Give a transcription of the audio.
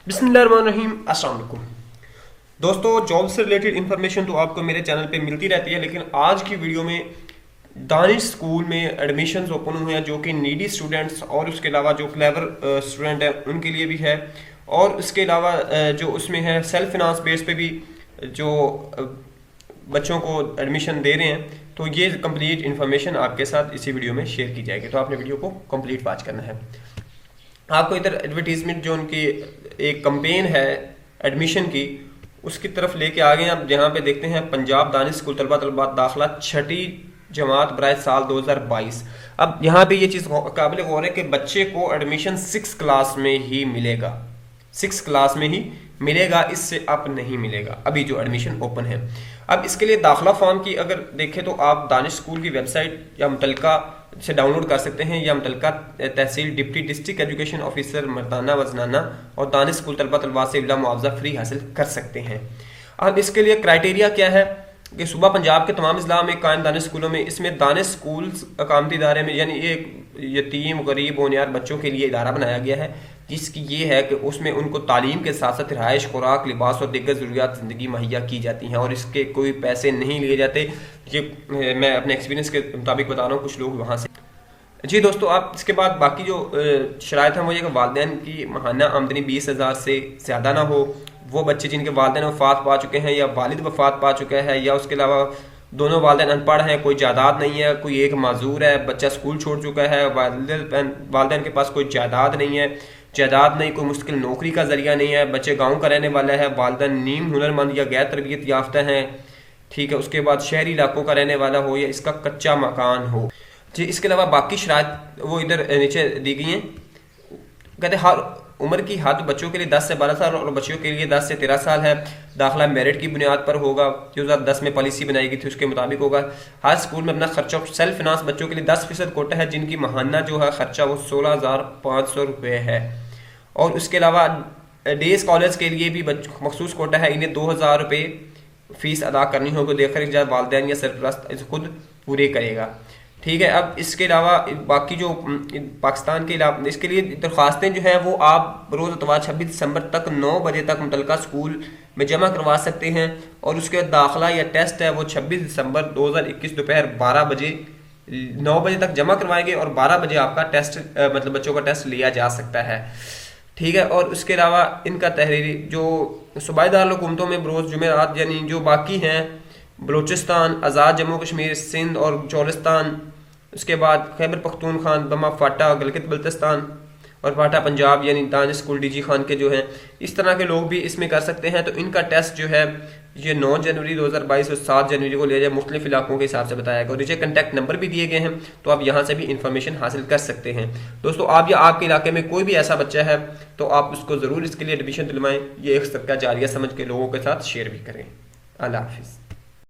बिस्मिल्लाहिर्रहमानिर्रहीम। अस्सलाम वालेकुम दोस्तों, जॉब से रिलेटेड इन्फॉर्मेशन तो आपको मेरे चैनल पे मिलती रहती है, लेकिन आज की वीडियो में दानिश स्कूल में एडमिशन्स ओपन हुए हैं जो कि नीडी स्टूडेंट्स और उसके अलावा जो क्लेवर स्टूडेंट हैं उनके लिए भी है, और उसके अलावा जो उसमें है सेल्फ फिनांस बेस पे भी जो बच्चों को एडमिशन दे रहे हैं। तो ये कंप्लीट इन्फॉर्मेशन आपके साथ इसी वीडियो में शेयर की जाएगी, तो आपने वीडियो को कंप्लीट वॉच करना है। आपको इधर एडवर्टीजमेंट जो उनकी एक कंपेन है एडमिशन की, उसकी तरफ लेके आ गए। अब यहाँ पे देखते हैं पंजाब दानिश स्कूल तलबा दाखिला छठी जमात बराए साल 2022। अब यहाँ पे ये चीज़ काबिल गौर है कि बच्चे को एडमिशन 6 क्लास में ही मिलेगा, 6 क्लास में ही मिलेगा, इससे अप नहीं मिलेगा अभी जो एडमिशन ओपन है। अब इसके लिए दाखिला फॉर्म की अगर देखें तो आप दानिश स्कूल की वेबसाइट या मुतलका से डाउनलोड कर सकते हैं, या मुतलका तहसील डिप्टी डिस्ट्रिक्ट एजुकेशन ऑफिसर मर्दाना वजनाना और दानिश स्कूल तलबा से इला मुआवजा फ्री हासिल कर सकते हैं। अब इसके लिए क्राइटेरिया क्या है कि सुबह पंजाब के तमाम अजला में कायम दानिश स्कूलों में, इसमें दानिश स्कूल अकामती इदारे में, यानी एक यतीम गरीब बुनियाद बच्चों के लिए इदारा बनाया गया है, जिसकी ये है कि उसमें उनको तालीम के साथ साथ रिहाइश, खुराक, लिबास और दिग्गज ज़रूरियात ज़िंदगी मुहैया की जाती हैं और इसके कोई पैसे नहीं लिए जाते। ये मैं अपने एक्सपीरियंस के मुताबिक बता रहा हूँ, कुछ लोग वहाँ से। जी दोस्तों, आप इसके बाद बाकी जो शराइत हैं वो ये कि वालिदैन की माहाना आमदनी 20,000 से ज़्यादा ना हो। वो बच्चे जिनके वालिदैन वफ़ात पा चुके हैं या वालिद वफ़ात पा चुका है, या उसके अलावा दोनों वालिदैन अनपढ़ हैं, कोई जायदाद नहीं है, कोई एक माजूर है, बच्चा स्कूल छोड़ चुका है, वालिदैन के पास कोई जायदाद नहीं है, जायदाद नहीं, कोई मुश्किल नौकरी का जरिया नहीं है, बच्चे गाँव का रहने वाला है, वालिदैन नीम हुनरमंद या गैर तरबियत याफ्ता हैं, ठीक है। उसके बाद शहरी इलाकों का रहने वाला हो या इसका कच्चा मकान हो। जी, इसके अलावा बाकी शराइत वो इधर नीचे दी गई हैं। कहते हर उम्र की हद बच्चों के लिए 10 से 12 साल और बच्चियों के लिए 10 से 13 साल है। दाखिला मेरिट की बुनियाद पर होगा, 2010 में पॉलिसी बनाई गई थी उसके मुताबिक होगा। हर स्कूल में अपना खर्चा, सेल्फ फिनांस बच्चों के लिए 10% कोटा है, जिनकी माहाना जो है खर्चा वो 16,500 रुपये है। और उसके अलावा डे स्कॉलर्स के लिए भी मखसूस कोटा है, इन्हें 2,000 रुपये फीस अदा करनी होगी, देखकर वालिदैन या सरपरस्त इसे खुद पूरे करेगा, ठीक है। अब इसके अलावा बाकी जो पाकिस्तान के अलावा इसके लिए दरख्वास्तें जो है वो आप रोज़ अतवार 26 दिसंबर तक 9 बजे तक मुतलका स्कूल में जमा करवा सकते हैं, और उसके दाखिला या टेस्ट है वो 26 दिसंबर 2021 दोपहर 12 बजे 9 बजे तक जमा करवाएंगे और 12 बजे आपका टेस्ट मतलब बच्चों का टेस्ट लिया जा सकता है, ठीक है। और उसके अलावा इनका तहरीरी जो सूबाईदार हुकूमतों में बरोज़ जुमेरात, यानी जो बाकी हैं बलूचिस्तान, आज़ाद जम्मू कश्मीर, सिंध और चौलिस्तान, उसके बाद खैबर पख्तूनख्वा, बमा फाटा, गिलगित बल्तिस्तान और फाटा पंजाब, यानी दानिश स्कूल डीजी खान के जो हैं, इस तरह के लोग भी इसमें कर सकते हैं। तो इनका टेस्ट जो है ये 9 जनवरी 2022 और 7 जनवरी को लिया जाए, मुख्तलिफ इलाकों के हिसाब से बताया गया, और नीचे कंटैक्ट नंबर भी दिए गए हैं, तो आप यहाँ से भी इंफॉर्मेशन हासिल कर सकते हैं। दोस्तों, आप या आपके इलाके में कोई भी ऐसा बच्चा है तो आप उसको ज़रूर इसके लिए एडमिशन दिलवाएँ। ये एक सदका जारिया समझ के लोगों के साथ शेयर भी करें। अल्लाह हाफिज़।